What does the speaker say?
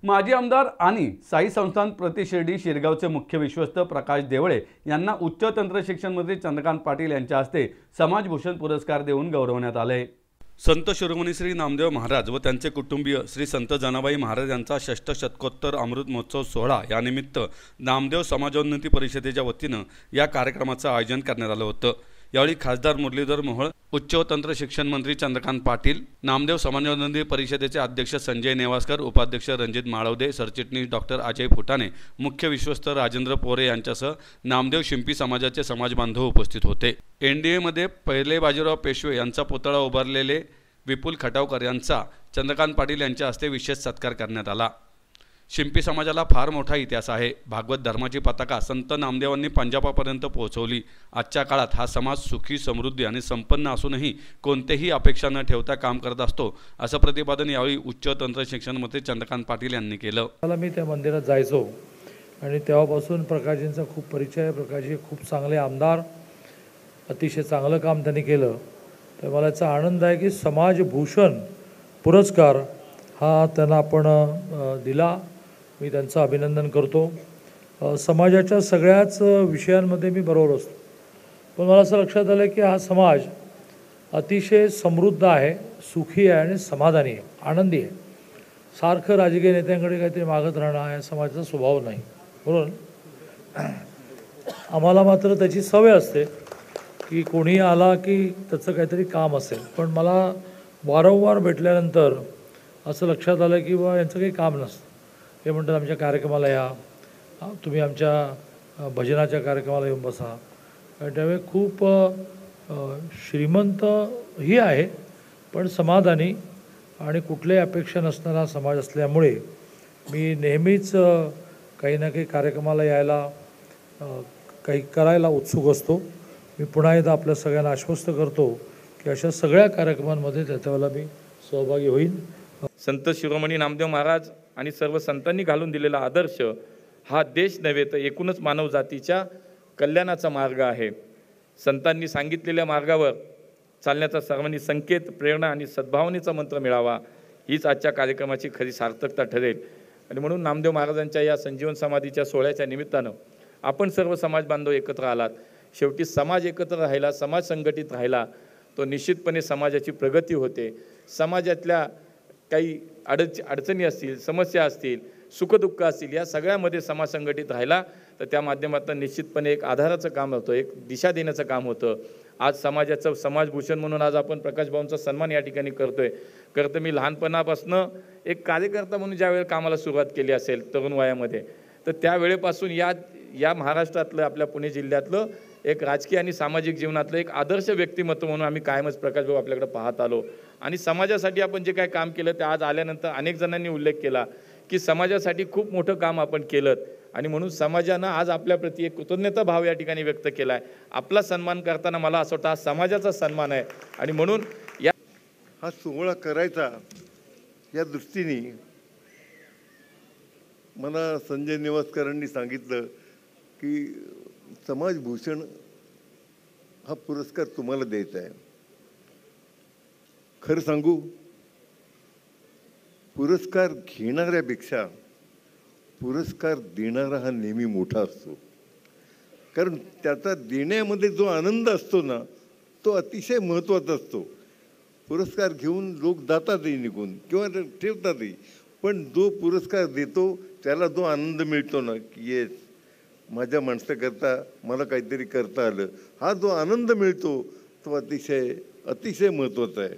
माजी आमदार आणि साई संस्थान प्रतिशिर्डी शिरगावचे मुख्य विश्वस्त प्रकाश देवळे यांना उच्च तंत्र शिक्षण मंत्री चंद्रकांत पाटील यांच्या हस्ते समाजभूषण पुरस्कार देऊन गौरवण्यात आले। संत शिरोमणी श्री नामदेव महाराज व त्यांचे कुटुंबीय श्री संत जनाबाई महाराज यांचा 6ष्ठ शतकोत्तर अमृत महोत्सव सोहळा यानिमित्त नामदेव समाजोन्नती परिषदेच्या वतीनं या कार्यक्रमाचं आयोजन करण्यात आलं होतं। यावेळी खासदार मुरलीधर मोहोळ, उच्च व तंत्र शिक्षण मंत्री चंद्रकांत पाटील, नामदेव समाजोन्नती परिषदेचे अध्यक्ष संजय नेवासकर, उपाध्यक्ष रणजित माळवदे, सरचिटणीस डॉक्टर अजय फुटाणे, मुख्य विश्वस्त राजेंद्र पोरे यांच्यासह नामदेव शिंपी समाजाचे समाजबांधव उपस्थित होते। एनडीए मध्ये पहिले बाजीराव पेशवे यांचा पुतळा उभारलेले विपुल खटावकर यांचा चंद्रकांत पाटील यांच्या हस्ते विशेष सत्कार करण्यात आला। शिंपी समाजाला फार मोठा इतिहास आहे। भागवत धर्माची पताका संत नामदेवांनी पंजाबापर्यंत पोहोचवली। आजच्या काळात हा समाज सुखी, समृद्धी आणि संपन्न असूनही कोणतेही अपेक्षा न ठेवता काम करत असतो, असं प्रतिपादन यावेळी उच्च तंत्र शिक्षण मंत्री चंद्रकांत पाटील यांनी केलं। मला मी त्या मंदिरात जायचो आणि तेव्हापासून प्रकाशजींचा खूप परिचय आहे। प्रकाशजी खूप चांगले आमदार, अतिशय चांगलं काम त्यांनी केलं। तर मला याचा आनंद आहे की समाजभूषण पुरस्कार हा त्यांना आपण दिला। मी त्यांचं अभिनंदन करतो। समाजाच्या सगळ्याच विषयांमध्ये मी बरोबर असतो, पण मला असं लक्षात आलं की हा समाज अतिशय समृद्ध आहे, सुखी आहे आणि समाधानी आहे, आनंदी आहे। सारखं राजकीय नेत्यांकडे काहीतरी मागत राहणं हा समाजाचा स्वभाव नाही, बरोबर। आम्हाला मात्र त्याची सवय असते की कोणी आला की त्याचं काहीतरी काम असेल, पण मला वारंवार भेटल्यानंतर असं लक्षात आलं की बा यांचं काही काम नसतं। हे म्हणतात आमच्या कार्यक्रमाला या, तुम्ही आमच्या भजनाच्या कार्यक्रमाला येऊन बसा। त्यामुळे खूप श्रीमंतही आहे, पण समाधानी आणि कुठल्याही अपेक्षा नसणारा समाज असल्यामुळे मी नेहमीच काही ना काही कार्यक्रमाला यायला, काही करायला उत्सुक असतो। मी पुन्हा एकदा आपल्या सगळ्यांना आश्वस्त करतो की अशा सगळ्या कार्यक्रमांमध्ये त्याच्यावेळेला मी सहभागी होईन। संत शिरोमणी नामदेव महाराज आणि सर्व संतांनी घालून दिलेला आदर्श हा देश नव्हे तर एकूणच मानव जातीच्या कल्याणाचा मार्ग आहे। संतांनी सांगितलेल्या मार्गावर चालण्याचा सर्वांनी संकेत, प्रेरणा आणि सद्भावनेचा मंत्र मिळावा, हीच आजच्या कार्यक्रमाची खरी सार्थकता ठरेल। आणि म्हणून नामदेव महाराजांच्या या संजीवन समाधीच्या सोहळ्याच्या निमित्तानं आपण सर्व समाज बांधव एकत्र आलात। शेवटी समाज एकत्र राहिला, समाज संघटित राहिला, तो निश्चितपणे समाजाची प्रगती होते। समाजातल्या काही अडचणी असतील, समस्या असतील, सुखदुःख असतील, या सगळ्यामध्ये समाज संघटित राहिला तर त्या माध्यमातून निश्चितपणे एक आधाराचं काम होतं, एक दिशा देण्याचं काम होतं। आज समाजाचं समाजभूषण म्हणून आज आपण प्रकाश भाऊंचा सन्मान या ठिकाणी करतोय। मी लहानपणापासून एक कार्यकर्ता म्हणून ज्यावेळेला कामाला सुरुवात केली असेल तरुण वयामध्ये, तर त्यावेळेपासून या महाराष्ट्रातलं, आपल्या पुणे जिल्ह्यातलं एक राजकीय आणि सामाजिक जीवनातलं एक आदर्श व्यक्तिमत्व म्हणून आम्ही कायमच प्रकाश भाऊ आपल्याकडे पाहत आलो। आणि समाजासाठी आपण जे काय काम केलं ते आज आल्यानंतर अनेक जणांनी उल्लेख केला की समाजासाठी खूप मोठं काम आपण केलं आणि म्हणून समाजानं आज आपल्याप्रती एक कृतज्ञता भाव या ठिकाणी व्यक्त केला आहे। आपला सन्मान करताना मला असं वाटतं हा समाजाचा सन्मान आहे आणि म्हणून हा सोहळा करायचा या दृष्टीने मला संजय नेवासकरांनी सांगितलं की समाजभूषण हा पुरस्कार तुम्हाला द्यायचा आहे। खरं सांगू, पुरस्कार घेणाऱ्यापेक्षा पुरस्कार देणारा हा नेहमी मोठा असतो, कारण त्याचा देण्यामध्ये जो आनंद असतो ना तो अतिशय महत्त्वाचा असतो। पुरस्कार घेऊन लोक जातातही निघून किंवा ठेवतातही, पण जो पुरस्कार देतो त्याला जो आनंद मिळतो ना की येस माझ्या माणसाकरता मला काहीतरी करता आलं, हा जो आनंद मिळतो तो अतिशय महत्त्वाचा आहे।